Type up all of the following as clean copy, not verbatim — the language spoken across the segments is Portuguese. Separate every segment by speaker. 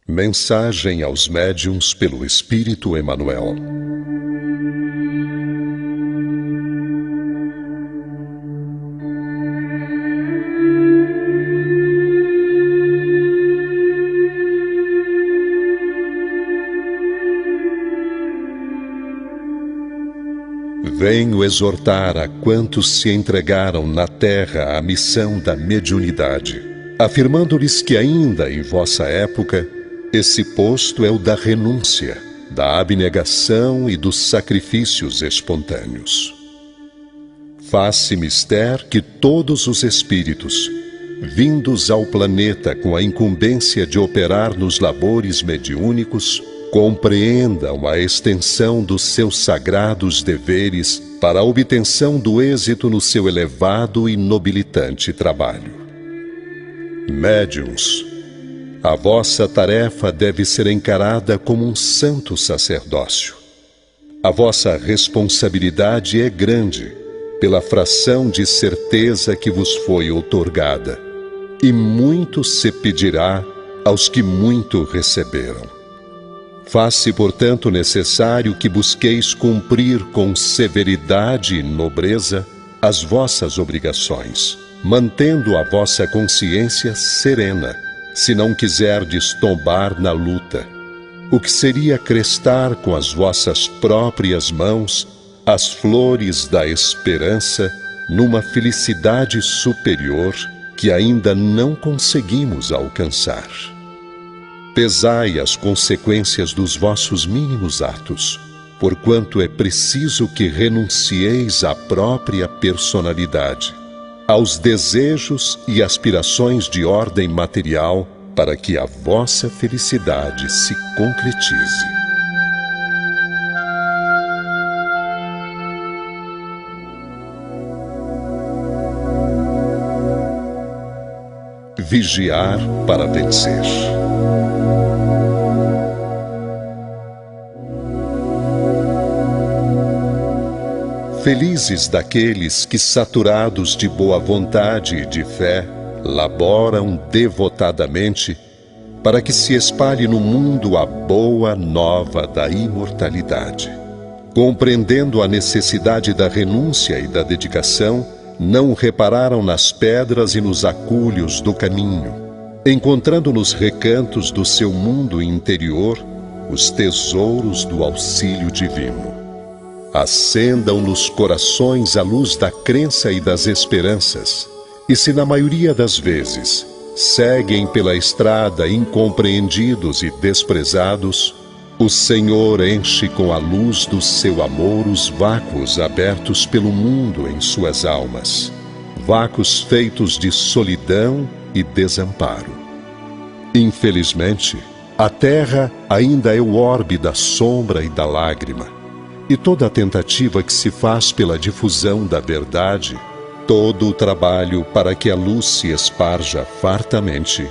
Speaker 1: Mensagem aos médiuns pelo Espírito Emmanuel. Venho exortar a quantos se entregaram na terra à missão da mediunidade, afirmando-lhes que ainda em vossa época, esse posto é o da renúncia, da abnegação e dos sacrifícios espontâneos. Faz-se mister que todos os espíritos, vindos ao planeta com a incumbência de operar nos labores mediúnicos, compreendam a extensão dos seus sagrados deveres para a obtenção do êxito no seu elevado e nobilitante trabalho. Médiuns, a vossa tarefa deve ser encarada como um santo sacerdócio. A vossa responsabilidade é grande, pela fração de certeza que vos foi outorgada, e muito se pedirá aos que muito receberam. Faz-se, portanto, necessário que busqueis cumprir com severidade e nobreza as vossas obrigações, mantendo a vossa consciência serena, se não quiserdes tombar na luta, o que seria crestar com as vossas próprias mãos as flores da esperança numa felicidade superior que ainda não conseguimos alcançar. Pesai as consequências dos vossos mínimos atos, porquanto é preciso que renuncieis à própria personalidade, aos desejos e aspirações de ordem material, para que a vossa felicidade se concretize. Vigiar para vencer. Felizes daqueles que, saturados de boa vontade e de fé, laboram devotadamente para que se espalhe no mundo a boa nova da imortalidade. Compreendendo a necessidade da renúncia e da dedicação, não repararam nas pedras e nos acúlios do caminho, encontrando nos recantos do seu mundo interior os tesouros do auxílio divino. Acendam nos corações a luz da crença e das esperanças, e se na maioria das vezes seguem pela estrada incompreendidos e desprezados, o Senhor enche com a luz do seu amor os vácuos abertos pelo mundo em suas almas, vácuos feitos de solidão e desamparo. Infelizmente, a terra ainda é o orbe da sombra e da lágrima, e toda a tentativa que se faz pela difusão da verdade, todo o trabalho para que a luz se esparja fartamente,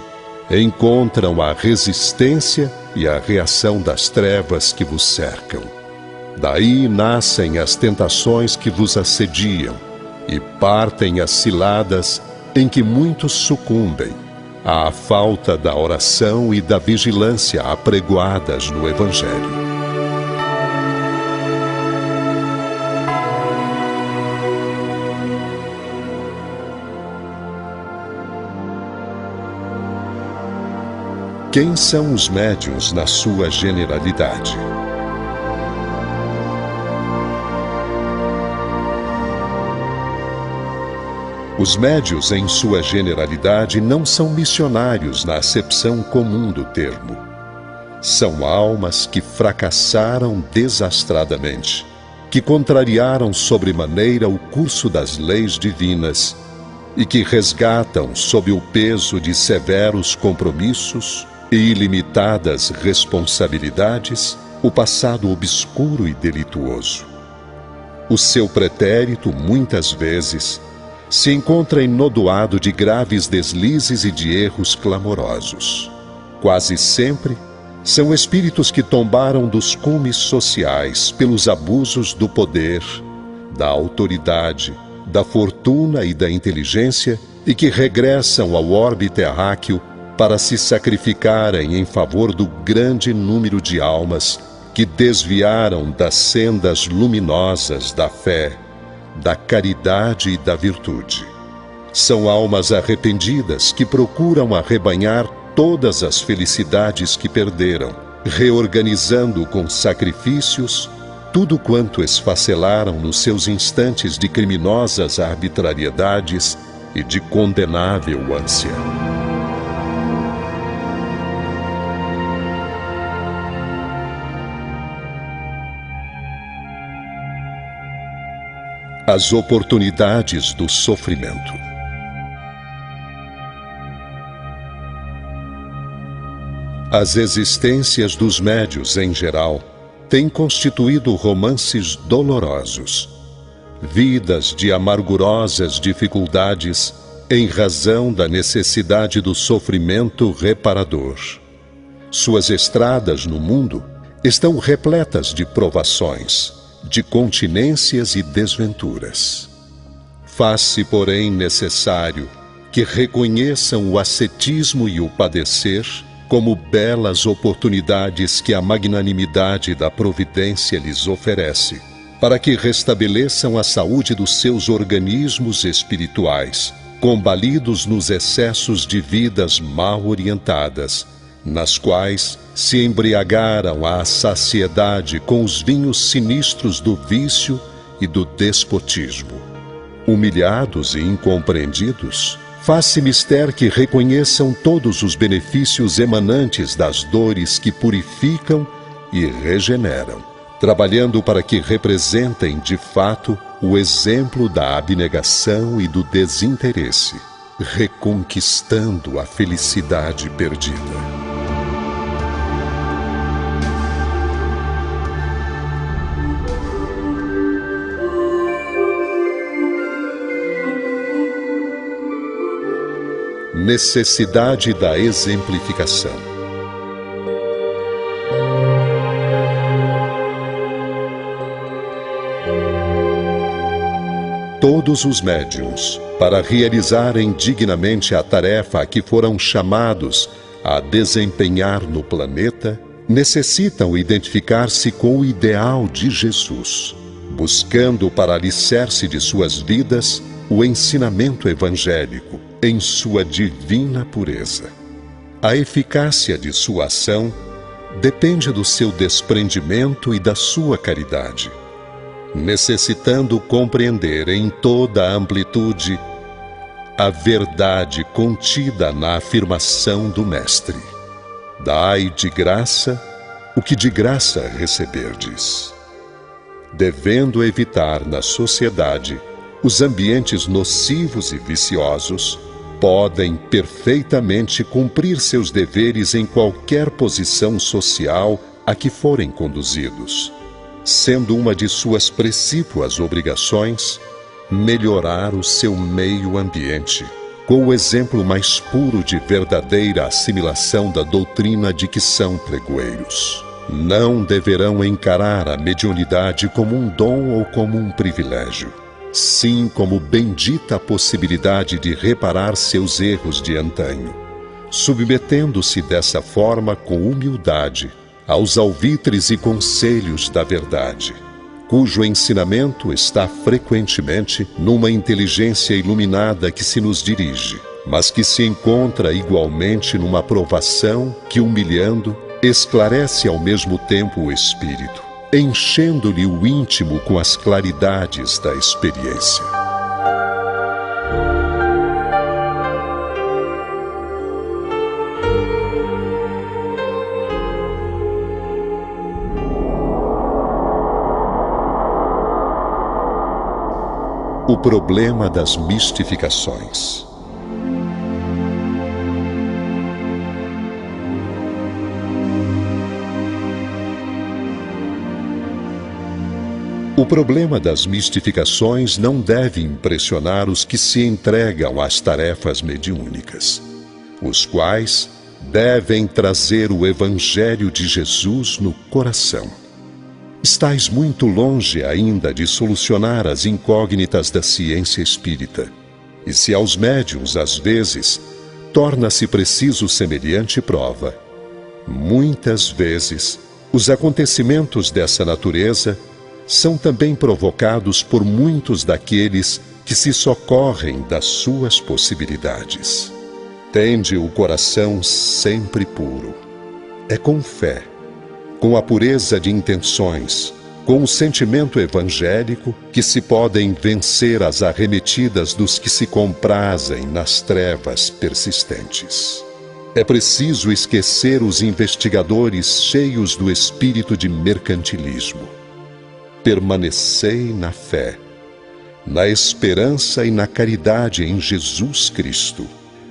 Speaker 1: encontram a resistência e a reação das trevas que vos cercam. Daí nascem as tentações que vos assediam e partem as ciladas em que muitos sucumbem à falta da oração e da vigilância apregoadas no Evangelho. Quem são os médiuns na sua generalidade? Os médiuns, em sua generalidade, não são missionários na acepção comum do termo. São almas que fracassaram desastradamente, que contrariaram sobremaneira o curso das leis divinas e que resgatam, sob o peso de severos compromissos e ilimitadas responsabilidades, o passado obscuro e delituoso. O seu pretérito, muitas vezes, se encontra enodoado de graves deslizes e de erros clamorosos. Quase sempre, são espíritos que tombaram dos cumes sociais pelos abusos do poder, da autoridade, da fortuna e da inteligência e que regressam ao orbe terráqueo para se sacrificarem em favor do grande número de almas que desviaram das sendas luminosas da fé, da caridade e da virtude. São almas arrependidas que procuram arrebanhar todas as felicidades que perderam, reorganizando com sacrifícios tudo quanto esfacelaram nos seus instantes de criminosas arbitrariedades e de condenável ânsia. As oportunidades do sofrimento. As existências dos médiuns, em geral, têm constituído romances dolorosos, vidas de amargurosas dificuldades em razão da necessidade do sofrimento reparador. Suas estradas no mundo estão repletas de provações, de continências e desventuras. Faz-se, porém, necessário que reconheçam o ascetismo e o padecer como belas oportunidades que a magnanimidade da providência lhes oferece, para que restabeleçam a saúde dos seus organismos espirituais, combalidos nos excessos de vidas mal orientadas, nas quais se embriagaram à saciedade com os vinhos sinistros do vício e do despotismo. Humilhados e incompreendidos, faz-se mister que reconheçam todos os benefícios emanantes das dores que purificam e regeneram, trabalhando para que representem de fato o exemplo da abnegação e do desinteresse, reconquistando a felicidade perdida. Necessidade da exemplificação. Todos os médiuns, para realizarem dignamente a tarefa a que foram chamados a desempenhar no planeta, necessitam identificar-se com o ideal de Jesus, buscando para alicerce de suas vidas o ensinamento evangélico em sua divina pureza. A eficácia de sua ação depende do seu desprendimento e da sua caridade, necessitando compreender em toda a amplitude a verdade contida na afirmação do Mestre: dai de graça o que de graça receberdes. Devendo evitar na sociedade os ambientes nocivos e viciosos, podem perfeitamente cumprir seus deveres em qualquer posição social a que forem conduzidos, sendo uma de suas precípuas obrigações melhorar o seu meio ambiente, com o exemplo mais puro de verdadeira assimilação da doutrina de que são pregoeiros. Não deverão encarar a mediunidade como um dom ou como um privilégio, sim como bendita possibilidade de reparar seus erros de antanho, submetendo-se dessa forma com humildade aos alvitres e conselhos da verdade, cujo ensinamento está frequentemente numa inteligência iluminada que se nos dirige, mas que se encontra igualmente numa provação que, humilhando, esclarece ao mesmo tempo o espírito, enchendo-lhe o íntimo com as claridades da experiência. O problema das mistificações. O problema das mistificações não deve impressionar os que se entregam às tarefas mediúnicas, os quais devem trazer o Evangelho de Jesus no coração. Estais muito longe ainda de solucionar as incógnitas da ciência espírita, e se aos médiuns, às vezes, torna-se preciso semelhante prova. Muitas vezes, os acontecimentos dessa natureza são também provocados por muitos daqueles que se socorrem das suas possibilidades. Tende o coração sempre puro. É com fé, com a pureza de intenções, com o sentimento evangélico que se podem vencer as arremetidas dos que se comprazem nas trevas persistentes. É preciso esquecer os investigadores cheios do espírito de mercantilismo. Permanecei na fé, na esperança e na caridade em Jesus Cristo,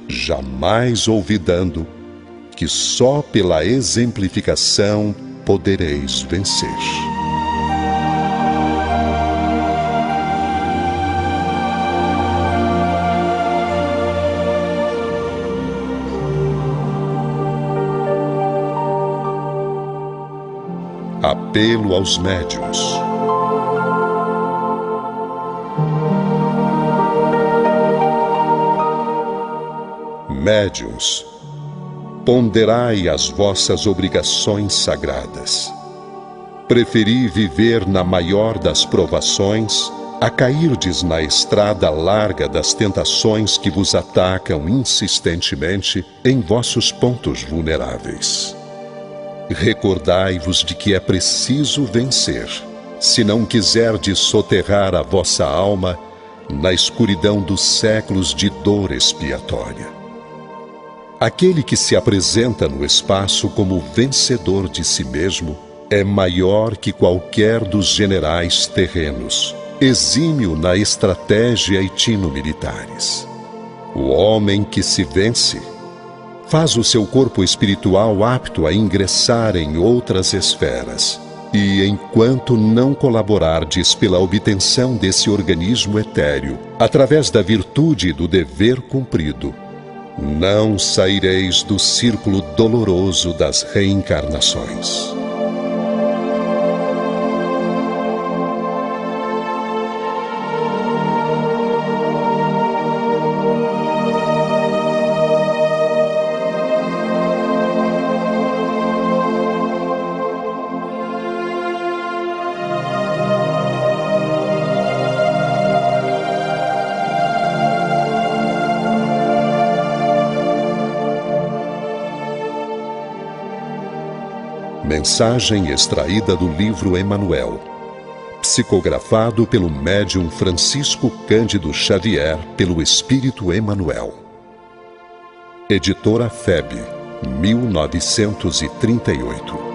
Speaker 1: jamais olvidando que só pela exemplificação podereis vencer. Apelo aos médiuns. Médiuns, ponderai as vossas obrigações sagradas. Preferi viver na maior das provações a cairdes na estrada larga das tentações que vos atacam insistentemente em vossos pontos vulneráveis. Recordai-vos de que é preciso vencer, se não quiserdes soterrar a vossa alma na escuridão dos séculos de dor expiatória. Aquele que se apresenta no espaço como vencedor de si mesmo é maior que qualquer dos generais terrenos, exímio na estratégia e tino militares. O homem que se vence faz o seu corpo espiritual apto a ingressar em outras esferas, e enquanto não colaborardes pela obtenção desse organismo etéreo, através da virtude e do dever cumprido, não saireis do círculo doloroso das reencarnações. Mensagem extraída do livro Emmanuel, psicografado pelo médium Francisco Cândido Xavier pelo Espírito Emmanuel. Editora FEB, 1938.